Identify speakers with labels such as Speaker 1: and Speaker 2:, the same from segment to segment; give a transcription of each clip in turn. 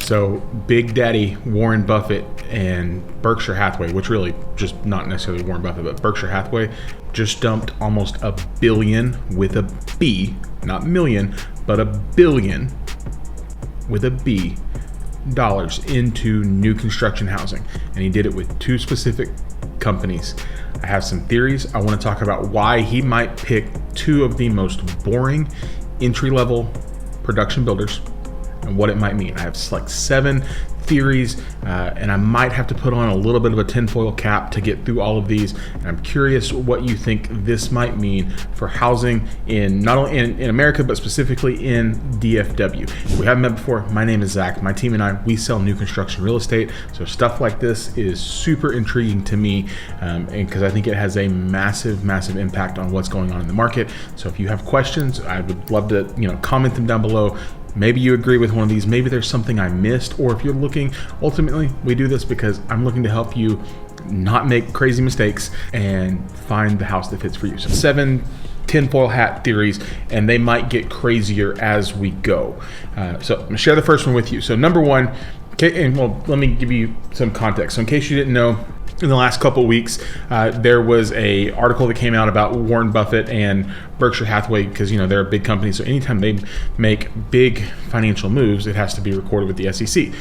Speaker 1: So Big Daddy Warren Buffett and Berkshire Hathaway, which really just not necessarily Warren Buffett, but Berkshire Hathaway just dumped almost $1 billion with a B, not million, but $1 billion with a B dollars into new construction housing. And he did it with two specific companies. I have some theories. I want to talk about why he might pick two of the most boring entry-level production builders and what it might mean. I have like 7 theories, and I might have to put on a little bit of a tinfoil cap to get through all of these. And I'm curious what you think this might mean for housing in not only in America, but specifically in DFW. If we haven't met before, my name is Zach. My team and I, we sell new construction real estate. So stuff like this is super intriguing to me, and because I think it has a massive impact on what's going on in the market. So if you have questions, I would love to comment them down below. Maybe you agree with one of these. Maybe there's something I missed, or if you're looking, ultimately, we do this because I'm looking to help you not make crazy mistakes and find the house that fits for you. So 7 tinfoil hat theories, and they might get crazier as we go. So I'm gonna share the first one with you. So number one, okay, and well, let me give you some context. So in case you didn't know, in the last couple of weeks, there was a article that came out about Warren Buffett and Berkshire Hathaway, because they're a big company. So anytime they make big financial moves, it has to be recorded with the SEC.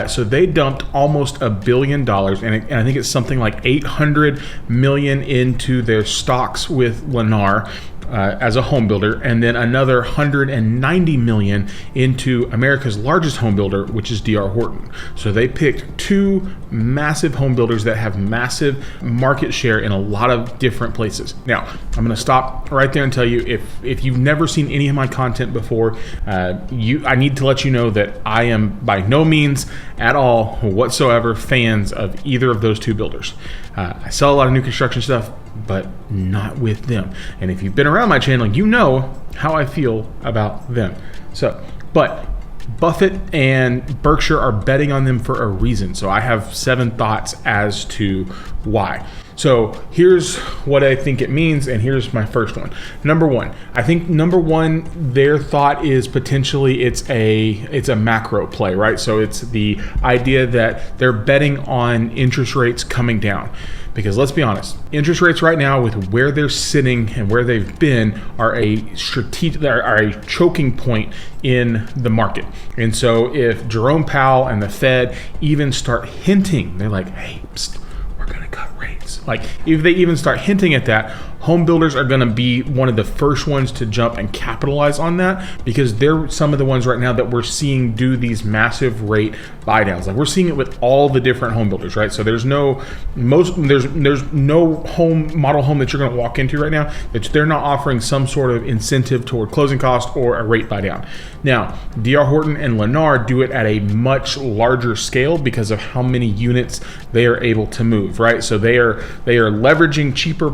Speaker 1: So they dumped almost $1 billion, and I think it's something like $800 million into their stocks with Lennar as a home builder, and then another $190 million into America's largest home builder, which is D.R. Horton. So they picked 2 massive home builders that have massive market share in a lot of different places. Now, I'm going to stop right there and tell you, if you've never seen any of my content before, I need to let you know that I am by no means at all whatsoever fans of either of those 2 builders. I sell a lot of new construction stuff, but not with them. And if you've been around my channel, you know how I feel about them. So, but Buffett and Berkshire are betting on them for a reason. So I have 7 thoughts as to why. So here's what I think it means, and here's my first one. Number one, their thought is potentially it's a macro play, right? So it's the idea that they're betting on interest rates coming down. Because let's be honest, interest rates right now, with where they're sitting and where they've been, are a choking point in the market. And so if Jerome Powell and the Fed even start hinting, they're like, hey, psst, we're gonna cut rates. Like, if they even start hinting at that, home builders are going to be one of the first ones to jump and capitalize on that, because they're some of the ones right now that we're seeing do these massive rate buy downs. Like, we're seeing it with all the different home builders, right? So there's no model home that you're going to walk into right now that they're not offering some sort of incentive toward closing cost or a rate buy down. Now, D.R. Horton and Lennar do it at a much larger scale because of how many units they are able to move, right? So they are leveraging cheaper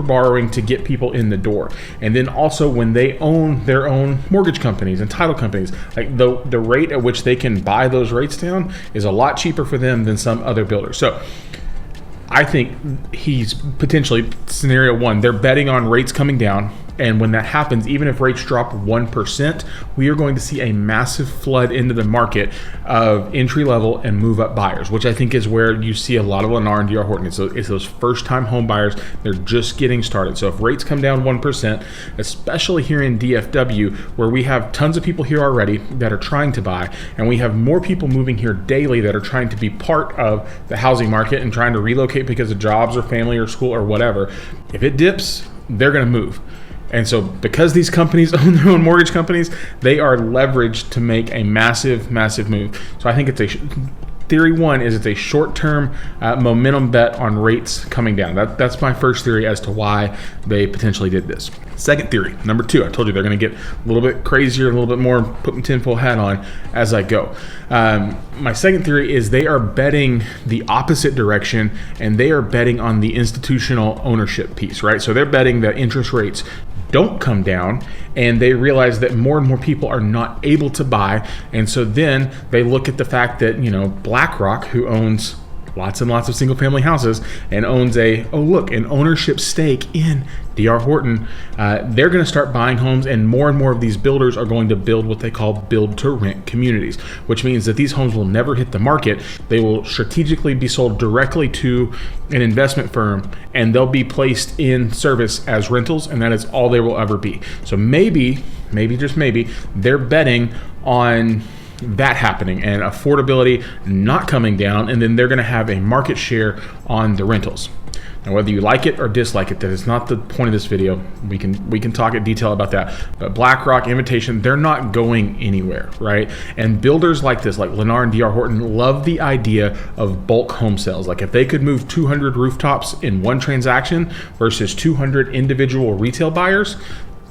Speaker 1: borrowing to get people in the door. And then also when they own their own mortgage companies and title companies, like the rate at which they can buy those rates down is a lot cheaper for them than some other builders. So I think he's potentially, scenario one, they're betting on rates coming down. And when that happens, even if rates drop 1%, we are going to see a massive flood into the market of entry-level and move-up buyers, which I think is where you see a lot of Lennar and D.R. Horton. It's those first-time home buyers. They're just getting started. So if rates come down 1%, especially here in DFW, where we have tons of people here already that are trying to buy, and we have more people moving here daily that are trying to be part of the housing market and trying to relocate because of jobs or family or school or whatever, if it dips, they're going to move. And so because these companies own their own mortgage companies, they are leveraged to make a massive move. So I think theory one is it's a short-term momentum bet on rates coming down. That's my first theory as to why they potentially did this. Second theory, number 2, I told you they're going to get a little bit crazier, a little bit more, put my tinfoil hat on as I go. My second theory is they are betting the opposite direction, and they are betting on the institutional ownership piece, right? So they're betting that interest rates don't come down, and they realize that more and more people are not able to buy, and so then they look at the fact that BlackRock, who owns lots and lots of single family houses and owns an ownership stake in D.R. Horton, they're going to start buying homes, and more of these builders are going to build what they call build to rent communities, which means that these homes will never hit the market. They will strategically be sold directly to an investment firm, and they'll be placed in service as rentals, and that is all they will ever be. So maybe just maybe, they're betting on that happening and affordability not coming down, and then they're going to have a market share on the rentals. Now, whether you like it or dislike it, that is not the point of this video. We can talk in detail about that. But BlackRock, Invitation, they're not going anywhere, right? And builders like this, like Lennar D.R. Horton, love the idea of bulk home sales. Like if they could move 200 rooftops in one transaction versus 200 individual retail buyers,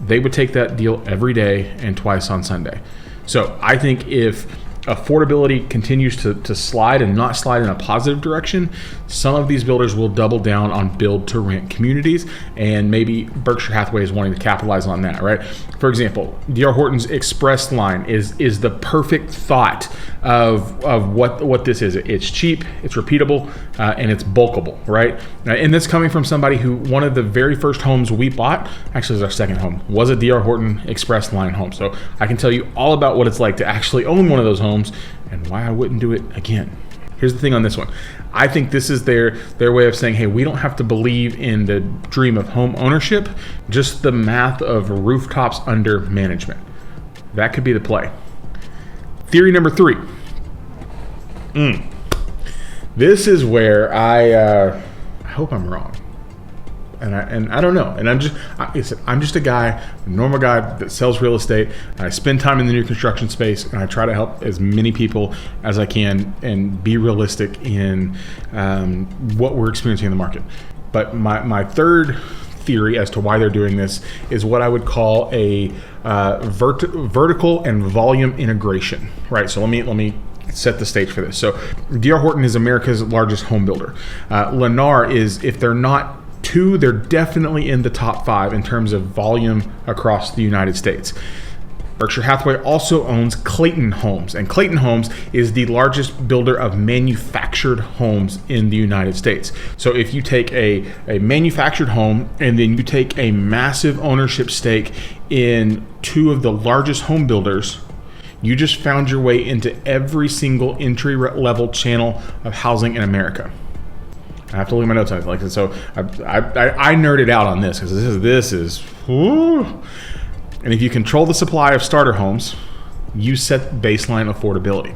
Speaker 1: they would take that deal every day and twice on Sunday. So I think if affordability continues to slide and not slide in a positive direction, some of these builders will double down on build to rent communities, and maybe Berkshire Hathaway is wanting to capitalize on that, right? For example, D.R. Horton's Express line is the perfect thought of what this is. It's cheap, it's repeatable, and it's bulkable, right? And this coming from somebody who one of the very first homes we bought, actually was our second home, was a D.R. Horton Express line home. So I can tell you all about what it's like to actually own one of those homes and why I wouldn't do it again. Here's the thing on this one. I think this is their way of saying, hey, we don't have to believe in the dream of home ownership, just the math of rooftops under management. That could be the play. Theory number 3. This is where I hope I'm wrong. And I don't know. And I'm just a guy, a normal guy that sells real estate. I spend time in the new construction space, and I try to help as many people as I can and be realistic in what we're experiencing in the market. But my third theory as to why they're doing this is what I would call a vertical and volume integration, right? So let me set the stage for this. So D.R. Horton is America's largest home builder. Lennar is, if they're not 2, they're definitely in the top 5 in terms of volume across the United States. Berkshire Hathaway also owns Clayton Homes, and Clayton Homes is the largest builder of manufactured homes in the United States. So if you take a manufactured home and then you take a massive ownership stake in 2 of the largest home builders, you just found your way into every single entry level channel of housing in America. I have to look at my notes on it. Like, so I nerded out on this because this is whoo. And if you control the supply of starter homes, you set baseline affordability.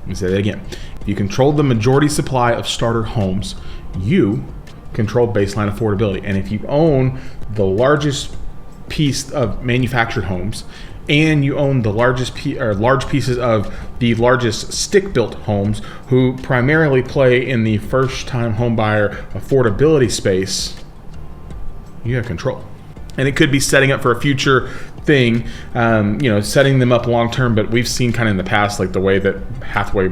Speaker 1: Let me say that again. If you control the majority supply of starter homes, you control baseline affordability. And if you own the largest piece of manufactured homes, and you own the large pieces of the largest stick-built homes, who primarily play in the first-time homebuyer affordability space, you have control. And it could be setting up for a future thing, setting them up long-term. But we've seen kind of in the past, like the way that Hathaway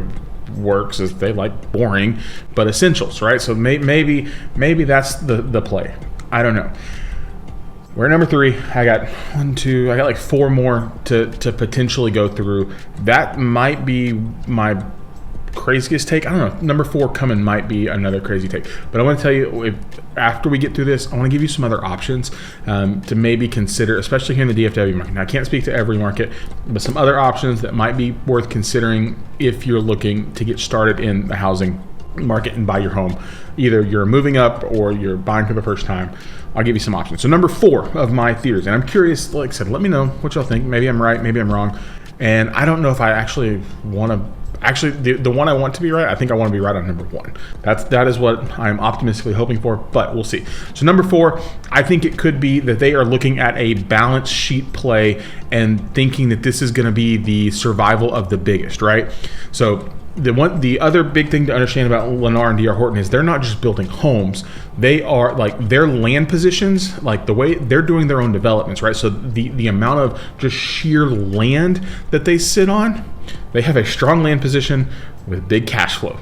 Speaker 1: works is they like boring but essentials, right? So maybe that's the play. I don't know. We're at number 3. I got like 4 more to potentially go through. That might be my craziest take. I don't know. Number 4 coming might be another crazy take. But I want to tell you, after we get through this, I want to give you some other options to maybe consider, especially here in the DFW market. Now, I can't speak to every market, but some other options that might be worth considering if you're looking to get started in the housing market and buy your home. Either you're moving up or you're buying for the first time. I'll give you some options. So number 4 of my theories, and I'm curious, like I said, let me know what y'all think. Maybe I'm right, maybe I'm wrong. And I don't know if I actually want to, the one I want to be right, I think I want to be right on number 1. That is what I'm optimistically hoping for, but we'll see. So number 4, I think it could be that they are looking at a balance sheet play and thinking that this is going to be the survival of the biggest, right? So the other big thing to understand about Lennar and D.R. Horton is they're not just building homes. They are, like, their land positions, like the way they're doing their own developments, right? So the amount of just sheer land that they sit on, they have a strong land position with big cash flow,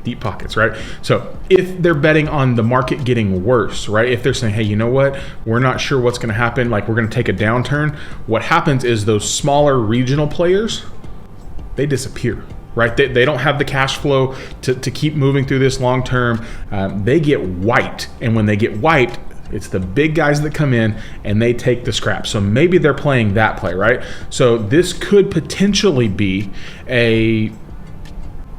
Speaker 1: deep pockets, right? So if they're betting on the market getting worse, right? If they're saying, hey, you know what? We're not sure what's going to happen. Like, we're going to take a downturn. What happens is those smaller regional players, they disappear. right? They don't have the cash flow to keep moving through this long term. They get wiped. And when they get wiped, it's the big guys that come in and they take the scrap. So maybe they're playing that play, right? So this could potentially be a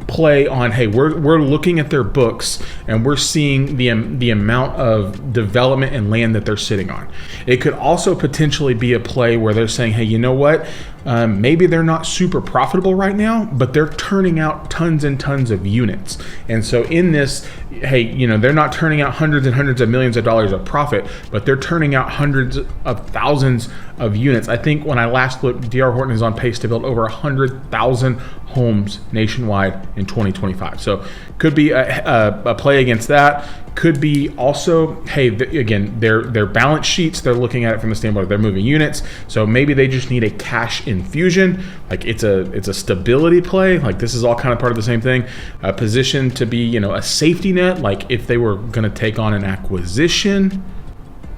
Speaker 1: play on, hey, we're looking at their books and we're seeing the amount of development and land that they're sitting on. It could also potentially be a play where they're saying, hey, you know what? Maybe they're not super profitable right now, but they're turning out tons and tons of units. And so in this, hey, you know, they're not turning out hundreds and hundreds of millions of dollars of profit, but they're turning out hundreds of thousands of units. I think when I last looked, D.R. Horton is on pace to build over 100,000 homes nationwide in 2025. So could be a play against that. Could be also, hey, again, their balance sheets, they're looking at it from the standpoint of they're moving units. So maybe they just need a cash infusion. Like it's a stability play. Like this is all kind of part of the same thing. A position to be, you know, a safety net. Like if they were going to take on an acquisition.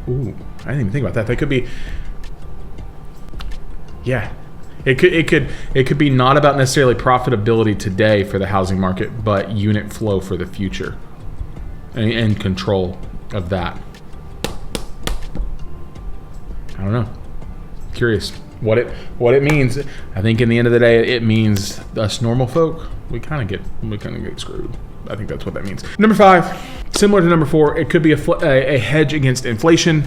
Speaker 1: Ooh, I didn't even think about that. That could be, yeah. It could be not about necessarily profitability today for the housing market, but unit flow for the future and control of that. I don't know. Curious what it means. I think in the end of the day, it means us normal folk, we kind of get screwed. I think that's what that means. Number 5, similar to number 4, it could be a hedge against inflation.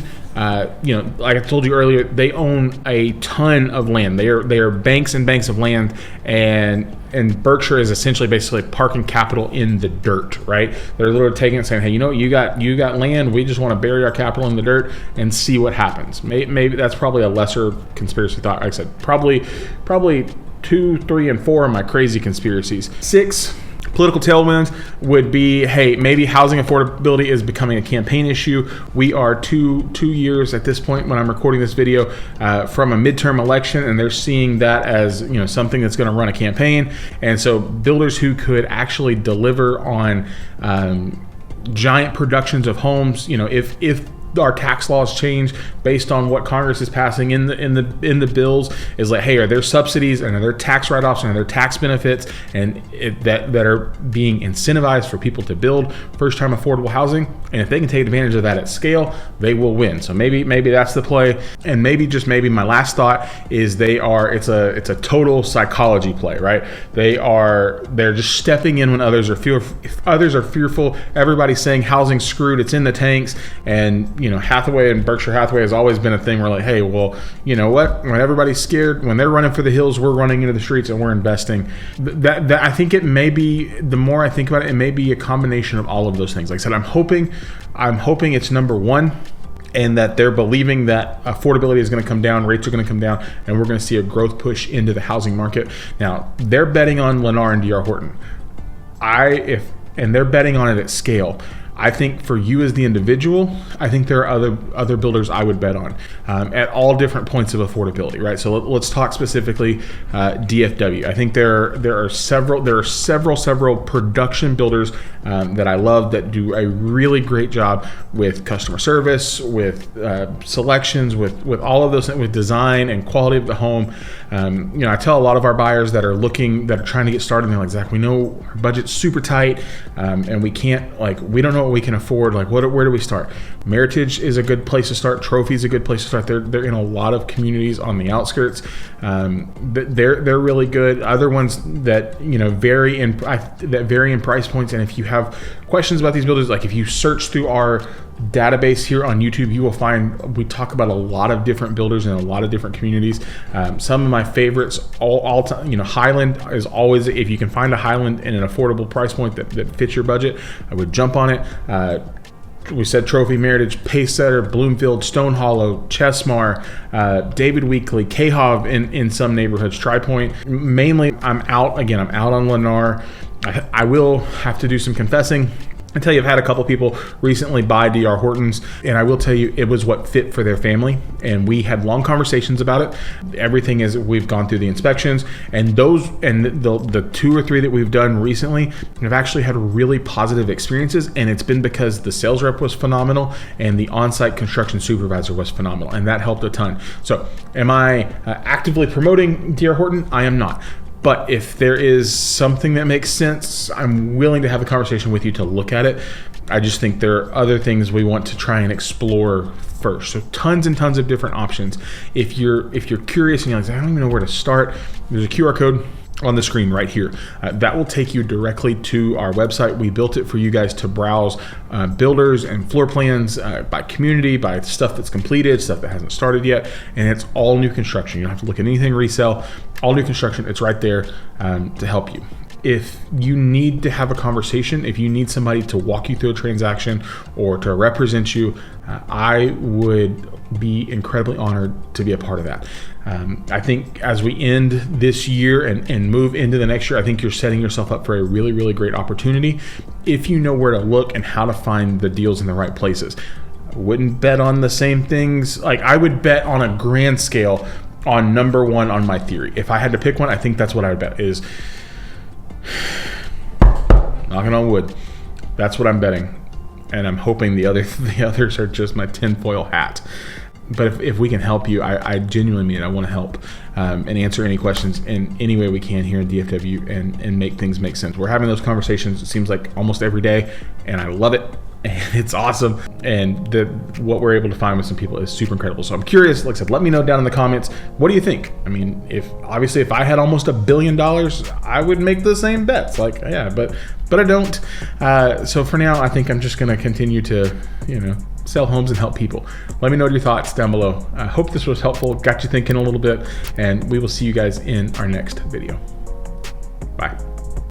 Speaker 1: You know, like I told you earlier, they own a ton of land. They are banks and banks of land, and Berkshire is essentially basically parking capital in the dirt, right? They're literally taking it and saying, hey, you know, you got land. We just want to bury our capital in the dirt and see what happens. Maybe that's probably a lesser conspiracy thought. Like I said, probably 2, 3, and 4 are my crazy conspiracies. 6. Political tailwinds would be, hey, maybe housing affordability is becoming a campaign issue. We are two years at this point when I'm recording this video from a midterm election, and they're seeing that as, you know, something that's going to run a campaign. And so builders who could actually deliver on giant productions of homes, you know, if our tax laws change based on what Congress is passing in the bills, is like, hey, are there subsidies and are there tax write-offs and are there tax benefits and that are being incentivized for people to build first-time affordable housing? And if they can take advantage of that at scale, they will win. So maybe that's the play. And maybe my last thought is it's a total psychology play, right? They're just stepping in when others are fearful. Everybody's saying housing's screwed, it's in the tanks, and you know, Hathaway and Berkshire Hathaway has always been a thing where like, hey, well, you know what? When everybody's scared, when they're running for the hills, we're running into the streets and we're investing. That I think it may be, the more I think about it, it may be a combination of all of those things. Like I said, I'm hoping it's number 1, and that they're believing that affordability is going to come down, rates are going to come down, and we're going to see a growth push into the housing market. Now, they're betting on Lennar and D.R. Horton. And they're betting on it at scale. I think for you as the individual, I think there are other builders I would bet on at all different points of affordability, right? So let's talk specifically DFW. I think there are several production builders that I love that do a really great job with customer service, with selections, with all of those, with design and quality of the home. You know, I tell a lot of our buyers that are trying to get started, and they're like, Zach, we know our budget's super tight, and we don't know what we can afford. Like, where do we start? Meritage is a good place to start. Trophy is a good place to start. They're in a lot of communities on the outskirts. They're really good. Other ones that, you know, vary in price points. And if you have questions about these builders, like if you search through our database here on YouTube, you will find we talk about a lot of different builders in a lot of different communities. Some of my favorites, all time, you know, Highland is always, if you can find a Highland in an affordable price point that fits your budget, I would jump on it. We said Trophy, Meritage, Pacesetter, Bloomfield, Stone Hollow, Chesmar, David Weekley, Cahove in some neighborhoods, TriPoint. Mainly, I'm out on Lennar. I will have to do some confessing. I tell you, I've had a couple people recently buy D.R. Hortons, and I will tell you, it was what fit for their family, and we had long conversations about it. Everything is, we've gone through the inspections, and the 2 or 3 that we've done recently have actually had really positive experiences, and it's been because the sales rep was phenomenal and the on-site construction supervisor was phenomenal, and that helped a ton. So am I actively promoting D.R. Horton? I am not. But if there is something that makes sense, I'm willing to have a conversation with you to look at it. I just think there are other things we want to try and explore first. So tons and tons of different options. If you're curious and you're like, I don't even know where to start, there's a QR code on the screen right here. That will take you directly to our website. We built it for you guys to browse builders and floor plans by community, by stuff that's completed, stuff that hasn't started yet, and it's all new construction. You don't have to look at anything resale. All new construction, it's right there to help you. If you need to have a conversation, if you need somebody to walk you through a transaction or to represent you, I would be incredibly honored to be a part of that. I think as we end this year and move into the next year, I think you're setting yourself up for a really, really great opportunity if you know where to look and how to find the deals in the right places. I wouldn't bet on the same things. Like, I would bet on a grand scale on number one on my theory. If I had to pick one, I think that's what I would bet is, knocking on wood, that's what I'm betting. And I'm hoping the others are just my tinfoil hat. But if we can help you, I genuinely mean it. I want to help and answer any questions in any way we can here in DFW and make things make sense. We're having those conversations, it seems like almost every day, and I love it. And it's awesome. And what we're able to find with some people is super incredible. So I'm curious, like I said, let me know down in the comments. What do you think? I mean, if I had almost $1 billion, I would make the same bets. Like, yeah, but I don't. So for now, I think I'm just going to continue to, sell homes and help people. Let me know your thoughts down below. I hope this was helpful, got you thinking a little bit, and we will see you guys in our next video.